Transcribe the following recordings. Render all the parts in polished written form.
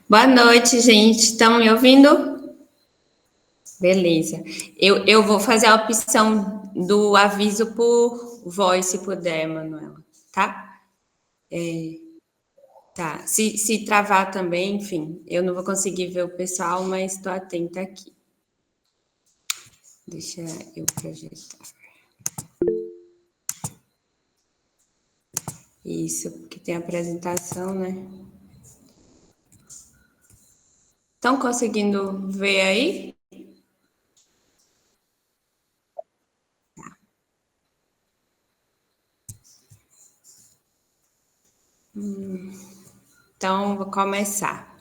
Boa noite, gente. Estão me ouvindo? Beleza. Eu vou fazer a opção do aviso por voz, se puder, Manuela, tá? Tá. Se travar também, enfim, eu não vou conseguir ver o pessoal, mas estou atenta aqui. Deixa eu projetar. Isso, porque tem apresentação, né? Estão conseguindo ver aí? Então, vou começar.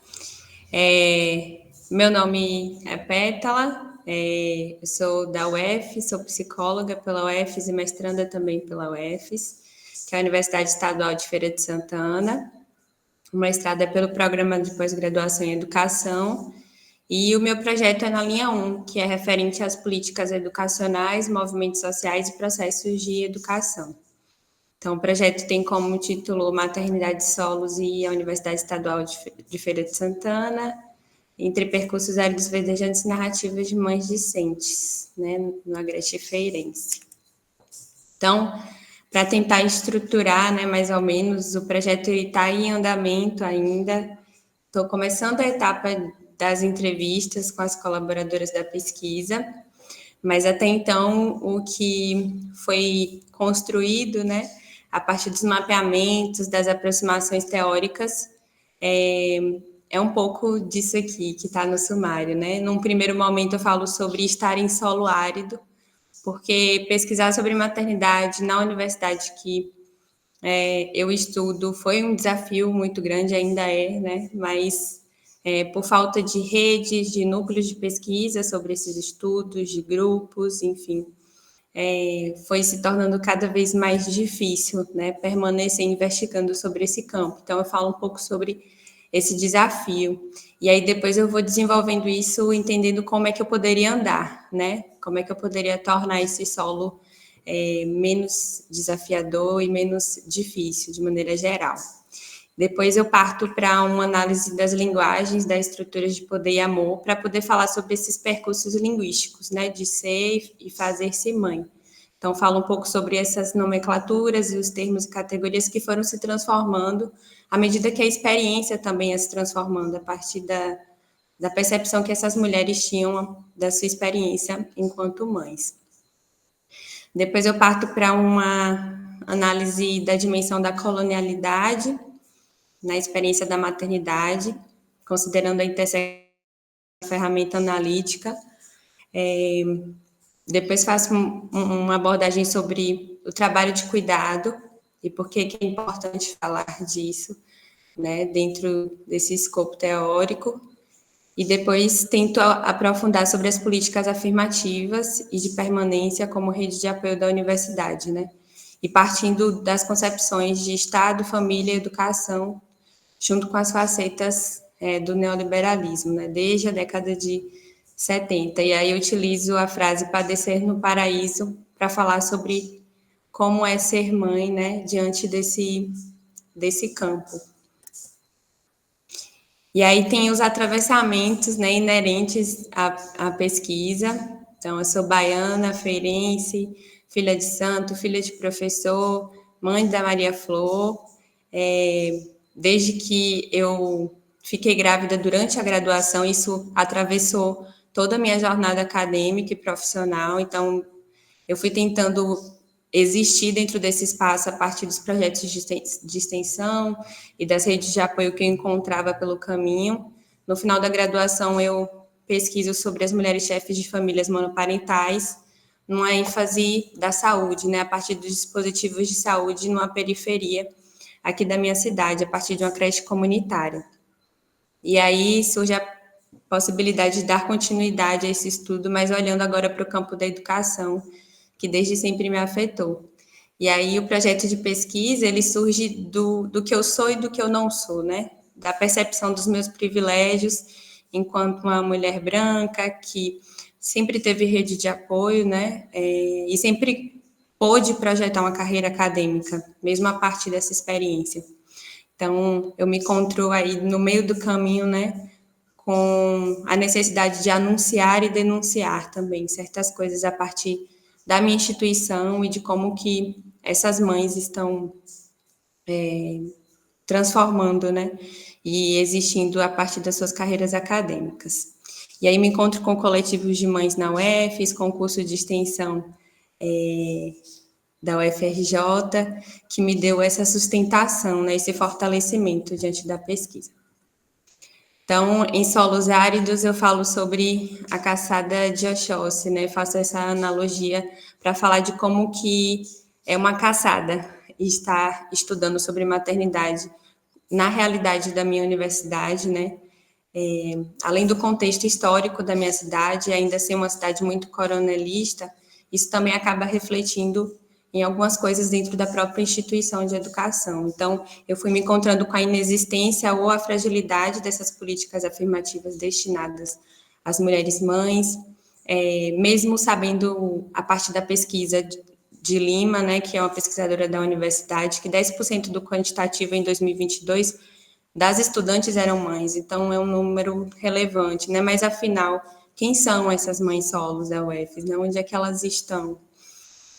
Meu nome é Pétala, eu sou da UF, sou psicóloga pela UFES e mestranda também pela UFES, que é a Universidade Estadual de Feira de Santana. O mestrado é pelo Programa de Pós-Graduação em Educação e o meu projeto é na linha 1, que é referente às políticas educacionais, movimentos sociais e processos de educação. Então, o projeto tem como título Maternidade Solos e a Universidade Estadual de Feira de Santana, entre percursos áridos verdejantes e narrativas de mães discentes, né, no Agreste Feirense. Então, para tentar estruturar, né, mais ou menos, o projeto está em andamento ainda. Estou começando a etapa das entrevistas com as colaboradoras da pesquisa, mas até então o que foi construído, né, a partir dos mapeamentos, das aproximações teóricas, é um pouco disso aqui que está no sumário, né? Num primeiro momento eu falo sobre estar em solo árido, porque pesquisar sobre maternidade na universidade que eu estudo foi um desafio muito grande, ainda é, né? Mas por falta de redes, de núcleos de pesquisa sobre esses estudos, de grupos, enfim, foi se tornando cada vez mais difícil, né, permanecer investigando sobre esse campo. Então, eu falo um pouco sobre esse desafio. E aí, depois eu vou desenvolvendo isso, entendendo como é que eu poderia andar, né? Como é que eu poderia tornar esse solo menos desafiador e menos difícil, de maneira geral. Depois eu parto para uma análise das linguagens, das estruturas de poder e amor, para poder falar sobre esses percursos linguísticos, né, de ser e fazer-se mãe. Então, falo um pouco sobre essas nomenclaturas e os termos e categorias que foram se transformando à medida que a experiência também ia se transformando, a partir da percepção que essas mulheres tinham da sua experiência enquanto mães. Depois eu parto para uma análise da dimensão da colonialidade na experiência da maternidade, considerando a intersecção da ferramenta analítica. Depois faço uma abordagem sobre o trabalho de cuidado e por que é importante falar disso, né, dentro desse escopo teórico. E depois tento aprofundar sobre as políticas afirmativas e de permanência como rede de apoio da universidade, né? E partindo das concepções de Estado, família e educação, junto com as facetas do neoliberalismo, né? Desde a década de 70. E aí eu utilizo a frase padecer no paraíso para falar sobre como é ser mãe, né, diante desse campo. E aí tem os atravessamentos, né, inerentes à pesquisa. Então, eu sou baiana, feirense, filha de santo, filha de professor, mãe da Maria Flor. Desde que eu fiquei grávida durante a graduação, isso atravessou toda a minha jornada acadêmica e profissional. Então, eu fui tentando existir dentro desse espaço a partir dos projetos de extensão e das redes de apoio que eu encontrava pelo caminho. No final da graduação, eu pesquiso sobre as mulheres chefes de famílias monoparentais, numa ênfase da saúde, né, a partir dos dispositivos de saúde numa periferia aqui da minha cidade, a partir de uma creche comunitária. E aí surge a possibilidade de dar continuidade a esse estudo, mas olhando agora para o campo da educação, que desde sempre me afetou. E aí o projeto de pesquisa, ele surge do que eu sou e do que eu não sou, né? Da percepção dos meus privilégios enquanto uma mulher branca que sempre teve rede de apoio, né? E sempre pôde projetar uma carreira acadêmica, mesmo a partir dessa experiência. Então, eu me encontro aí no meio do caminho, né, com a necessidade de anunciar e denunciar também certas coisas a partir da minha instituição e de como que essas mães estão transformando, né, e existindo a partir das suas carreiras acadêmicas. E aí me encontro com coletivos de mães na UFES, com curso de extensão da UFRJ, que me deu essa sustentação, né, esse fortalecimento diante da pesquisa. Então, em solos áridos, eu falo sobre a caçada de Oxóssi, né? Faço essa analogia para falar de como que é uma caçada estar estudando sobre maternidade na realidade da minha universidade, né? Além do contexto histórico da minha cidade, ainda ser uma cidade muito coronelista, isso também acaba refletindo em algumas coisas dentro da própria instituição de educação. Então, eu fui me encontrando com a inexistência ou a fragilidade dessas políticas afirmativas destinadas às mulheres mães, mesmo sabendo, a partir da pesquisa de Lima, né, que é uma pesquisadora da universidade, que 10% do quantitativo em 2022 das estudantes eram mães, então é um número relevante, né? Mas afinal, quem são essas mães solos da UFES, né? Onde é que elas estão?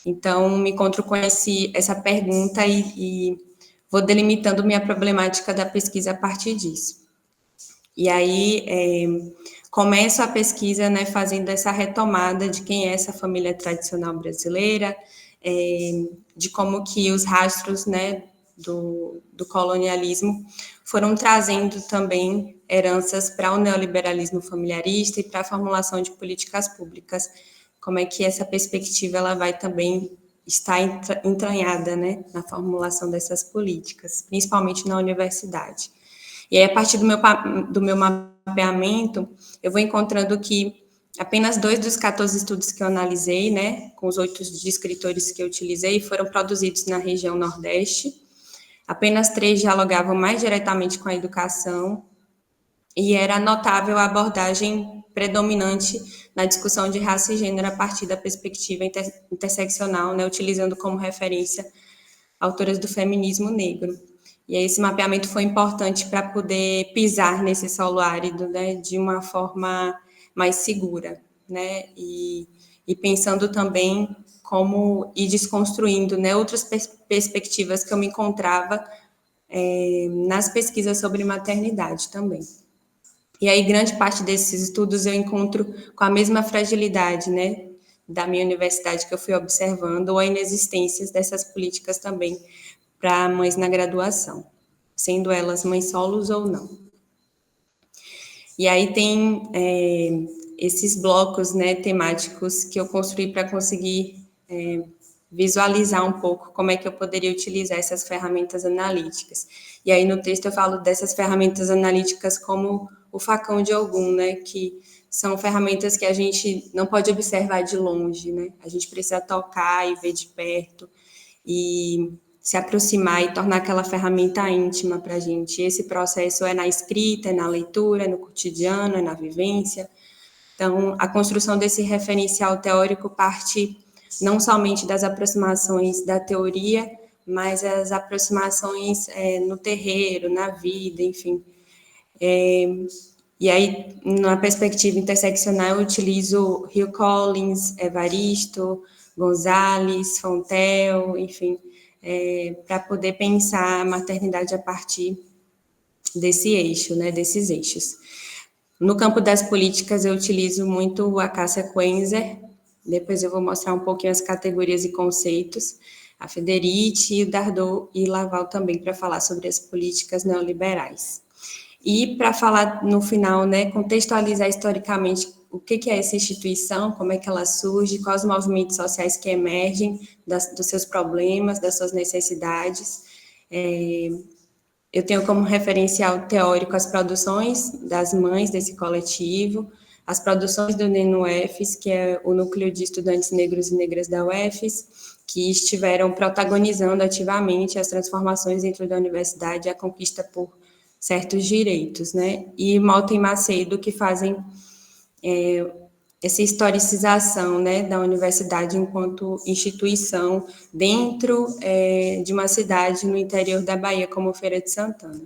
Então, me encontro com essa pergunta e vou delimitando minha problemática da pesquisa a partir disso. E aí, começo a pesquisa, né, fazendo essa retomada de quem é essa família tradicional brasileira, de como que os rastros, né, do colonialismo foram trazendo também heranças para o neoliberalismo familiarista e para a formulação de políticas públicas. Como é que essa perspectiva ela vai também estar entranhada, né, na formulação dessas políticas, principalmente na universidade. E aí, a partir do meu mapeamento, eu vou encontrando que apenas 2 dos 14 estudos que eu analisei, né, com os 8 descritores que eu utilizei, foram produzidos na região Nordeste. Apenas 3 dialogavam mais diretamente com a educação, e era notável a abordagem predominante na discussão de raça e gênero a partir da perspectiva interseccional, né, utilizando como referência autoras do feminismo negro. E aí esse mapeamento foi importante para poder pisar nesse solo árido, né, de uma forma mais segura, né, e pensando também como ir desconstruindo, né, outras perspectivas que eu me encontrava nas pesquisas sobre maternidade também. E aí grande parte desses estudos eu encontro com a mesma fragilidade, né, da minha universidade que eu fui observando, ou a inexistência dessas políticas também para mães na graduação, sendo elas mães solos ou não. E aí tem esses blocos, né, temáticos que eu construí para conseguir visualizar um pouco como é que eu poderia utilizar essas ferramentas analíticas. E aí no texto eu falo dessas ferramentas analíticas como o facão de Ogum, né, que são ferramentas que a gente não pode observar de longe, né? A gente precisa tocar e ver de perto e se aproximar e tornar aquela ferramenta íntima para a gente. Esse processo é na escrita, é na leitura, é no cotidiano, é na vivência. Então, a construção desse referencial teórico parte não somente das aproximações da teoria, mas as aproximações no terreiro, na vida, enfim. E aí, na perspectiva interseccional, eu utilizo Hill Collins, Evaristo, Gonzalez, Fontel, enfim, para poder pensar a maternidade a partir desse eixo, né, desses eixos. No campo das políticas, eu utilizo muito a Cássia Quenzer, depois eu vou mostrar um pouquinho as categorias e conceitos, a Federici, o Dardot e Laval também, para falar sobre as políticas neoliberais. E para falar no final, né, contextualizar historicamente o que é essa instituição, como é que ela surge, quais os movimentos sociais que emergem dos seus problemas, das suas necessidades. Eu tenho como referencial teórico as produções das mães desse coletivo, as produções do NENUFES, que é o Núcleo de Estudantes Negros e Negras da UFES, que estiveram protagonizando ativamente as transformações dentro da universidade e a conquista por certos direitos, né? E Malta e Macedo, que fazem essa historicização, né, da universidade enquanto instituição dentro de uma cidade no interior da Bahia, como Feira de Santana.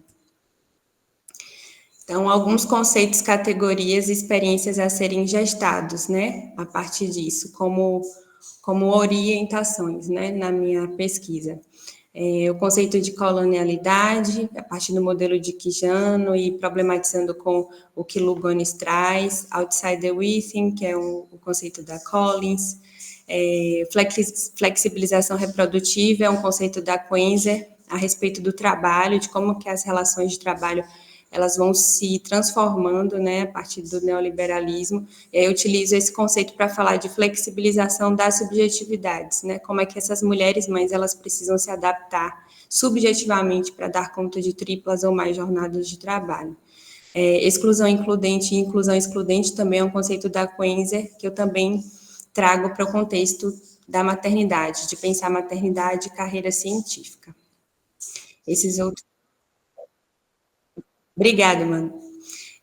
Então, alguns conceitos, categorias e experiências a serem gestados, né, a partir disso, como orientações, né, na minha pesquisa. O conceito de colonialidade, a partir do modelo de Quijano e problematizando com o que Lugones traz, outsider within, que é o conceito da Collins, flexibilização reprodutiva, é um conceito da Quenzer, a respeito do trabalho, de como que as relações de trabalho elas vão se transformando, né, a partir do neoliberalismo. E aí eu utilizo esse conceito para falar de flexibilização das subjetividades, né, como é que essas mulheres mães, elas precisam se adaptar subjetivamente para dar conta de triplas ou mais jornadas de trabalho. Exclusão includente e inclusão excludente também é um conceito da Quenzer, que eu também trago para o contexto da maternidade, de pensar maternidade e carreira científica. Esses outros... Obrigada, mano.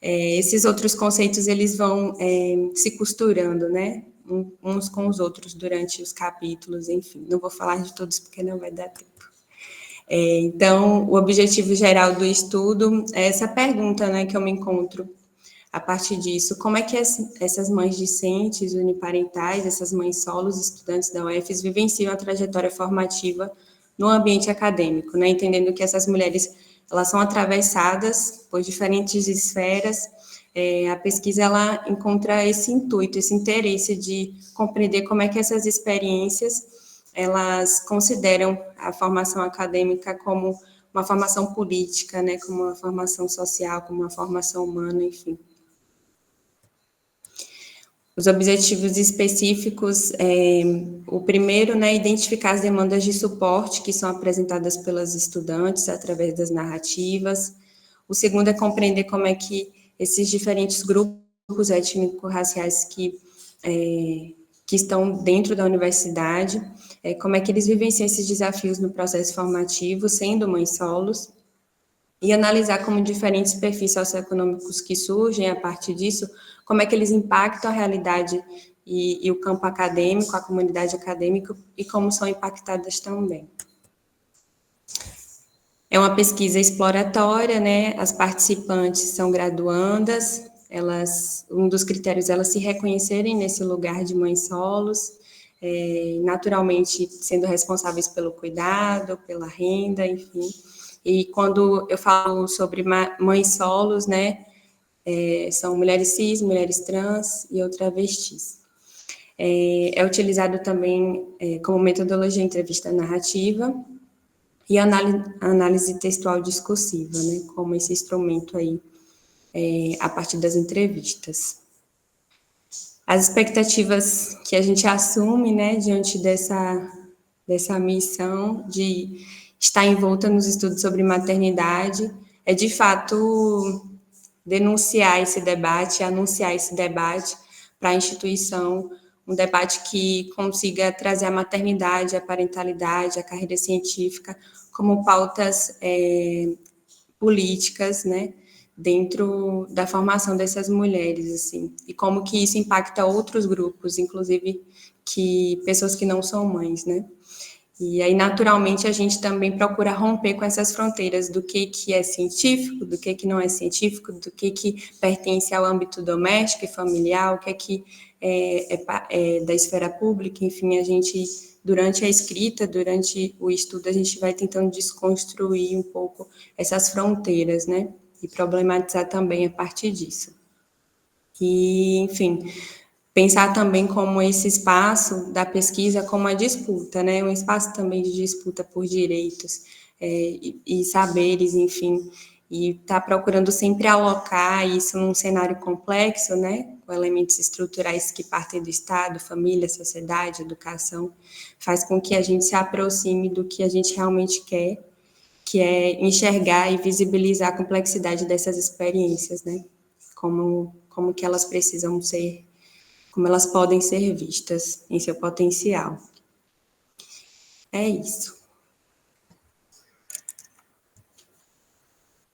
Esses outros conceitos, eles vão se costurando, né, uns com os outros durante os capítulos, enfim. Não vou falar de todos porque não vai dar tempo. Então, o objetivo geral do estudo é essa pergunta, né, que eu me encontro a partir disso. Como é que essas mães discentes, uniparentais, essas mães solos, estudantes da UFES, vivenciam a trajetória formativa no ambiente acadêmico, né, entendendo que essas mulheres elas são atravessadas por diferentes esferas. A pesquisa ela encontra esse intuito, esse interesse de compreender como é que essas experiências elas consideram a formação acadêmica como uma formação política, né, como uma formação social, como uma formação humana, enfim. Os objetivos específicos, o primeiro, né, identificar as demandas de suporte que são apresentadas pelas estudantes através das narrativas. O segundo é compreender como é que esses diferentes grupos étnico-raciais que estão dentro da universidade, como é que eles vivenciam esses desafios no processo formativo, sendo mães solos, e analisar como diferentes perfis socioeconômicos que surgem a partir disso, como é que eles impactam a realidade e o campo acadêmico, a comunidade acadêmica, e como são impactadas também. É uma pesquisa exploratória, né? As participantes são graduandas, um dos critérios é elas se reconhecerem nesse lugar de mães solos, naturalmente sendo responsáveis pelo cuidado, pela renda, enfim. E quando eu falo sobre mães solos, né, são mulheres cis, mulheres trans e ou travestis. É utilizado também como metodologia entrevista narrativa e análise textual discursiva, né, como esse instrumento aí, a partir das entrevistas. As expectativas que a gente assume, né, diante dessa missão de estar envolta nos estudos sobre maternidade, é de fato denunciar esse debate, anunciar esse debate para a instituição, um debate que consiga trazer a maternidade, a parentalidade, a carreira científica como pautas políticas, né, dentro da formação dessas mulheres, assim, e como que isso impacta outros grupos, inclusive pessoas que não são mães, né. E aí, naturalmente, a gente também procura romper com essas fronteiras do que é científico, do que não é científico, do que pertence ao âmbito doméstico e familiar, o que é da esfera pública, enfim, a gente, durante a escrita, durante o estudo, a gente vai tentando desconstruir um pouco essas fronteiras, né, e problematizar também a partir disso. E, enfim, pensar também como esse espaço da pesquisa como a disputa, né? Um espaço também de disputa por direitos e saberes, enfim, e está procurando sempre alocar isso num cenário complexo, né? Com elementos estruturais que partem do Estado, família, sociedade, educação, faz com que a gente se aproxime do que a gente realmente quer, que é enxergar e visibilizar a complexidade dessas experiências, né? Como que elas precisam ser, como elas podem ser vistas em seu potencial. É isso.